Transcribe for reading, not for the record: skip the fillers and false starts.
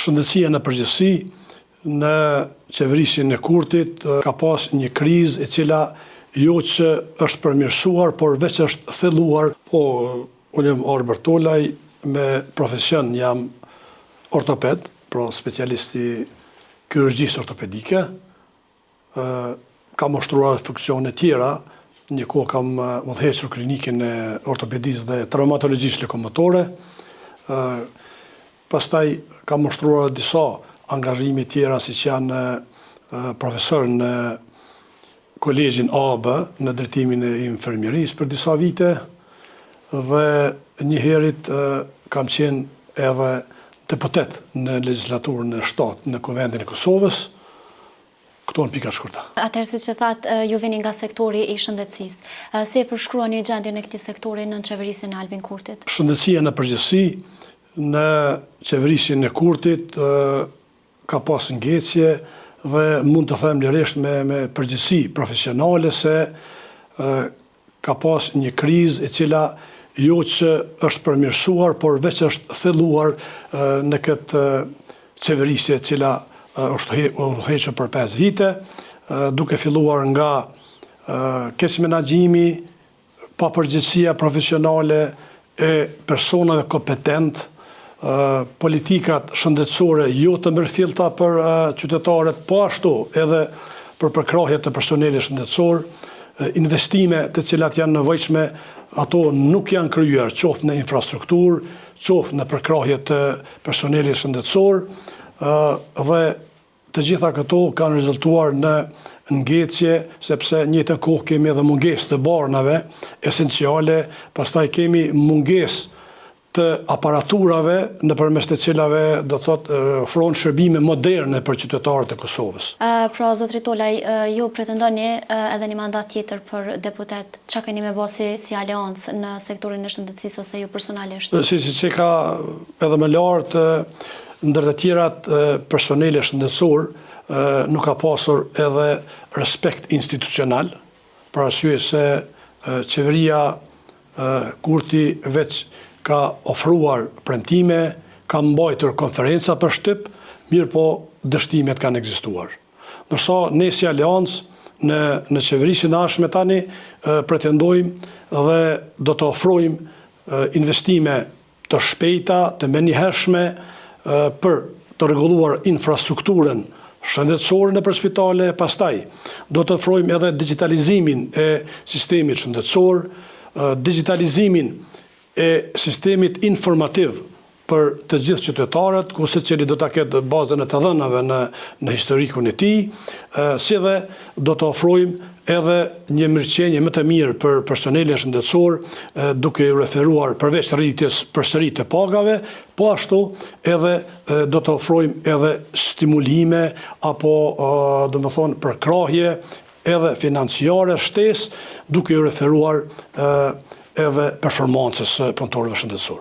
Shëndetësia në përgjithësi në qeverisjen e Kurtit ka pas një krizë e cila jo që është përmirësuar, por veç është thelluar. Unë jam Arber Tolaj, me profesion jam ortoped, pra specialisti kirurgjisë ortopedike. Kam ushtruar funksione tjera, një kohë kam udhëhequr klinikën e ortopedisë dhe traumatologjisë lëkomotore. Pastaj kam ushtruar disa angazhime tjera, si që janë profesor në kolegjin AB në drejtimin e infermierisë për disa vite, dhe njëherit kam qenë edhe deputet në legislaturën e shtatë në Konventin e Kosovës. Këto në pika shkurta. Atëherë, si që thatë, ju vini nga sektori i shëndetësisë. Si e përshkruani gjendjen e këtij sektori në qeverisjen e Albin Kurtit? Shëndetësia në përgjithësi në qeverisjen e Kurtit ka pas ngecje dhe mund të them lirisht me përgjithësi profesionale se ka pas një krizë e cila jo që është përmirësuar, por veç është thelluar në këtë qeverisje e cila është udhëhequr për 5 vite, duke filluar nga keq menaxhimi, papërgjegjësia profesionale e personave kompetent, politikat shëndetësore jo të mirëfillta për qytetarët, po ashtu edhe për përkrahje të personelit shëndetësor, investime të cilat janë nevojshme, ato nuk janë kryer, qoftë në infrastrukturë, qoftë në përkrahje të personelit shëndetësor, dhe të gjitha këto kanë rezultuar në ngecje, sepse njëjtën kohë kemi edhe mungesë të barnave esenciale, pastaj kemi mungesë të aparaturave nëpërmes të cilave do thotë ofrojnë shërbime moderne për qytetarët e Kosovës. Pra, zotri Tolaj, ju pretendoni edhe një mandat tjetër për deputet. Çka keni me bërë si aleancë në sektorin e shëndetësisë ose ju personalisht? Si që ka edhe më lartë, ndër të tjerat personeli shëndetësor nuk ka pasur edhe respekt institucional, për arsye se qeveria Kurti veç ka ofruar premtime, ka mbajtur konferenca për shtyp, mirë po dështimet kanë ekzistuar. Ndërsa ne si aleancë në qeverisjen e ardhshme tani pretendojmë dhe do të ofrojmë investime të shpejta, të menjëhershme për të rregulluar infrastrukturën shëndetësore nëpër spitale, pastaj do të ofrojmë edhe digitalizimin e sistemit shëndetësor, digitalizimin e sistemit informativ për të gjithë qytetarët, ku secili do ta ketë bazën e të dhënave në historikun e tij, si dhe do të ofrojmë edhe një mirëqenie më të mirë për personelin shëndetësor, duke u referuar përveç rritjes përsëri të pagave, po ashtu edhe do të ofrojmë edhe stimulime apo domethënë përkrahje edhe financiare, shtesë, duke u referuar edhe performancës punëtorëve shëndetësor.